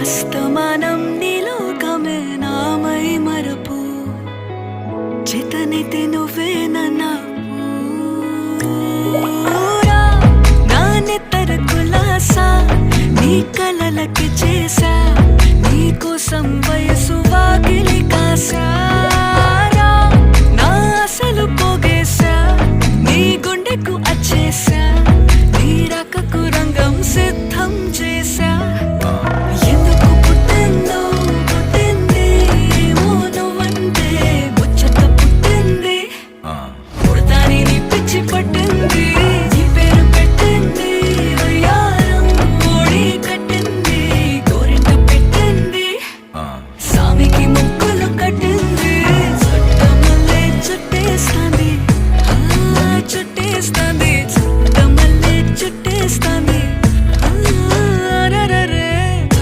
అస్తమానం నీలోకమే నామై మరపు చేతనైతే నువ్వే నా నెత్తర కులాసా నీ కలలకి చేసా నీ కోసం వయసు వాకిలి కాసా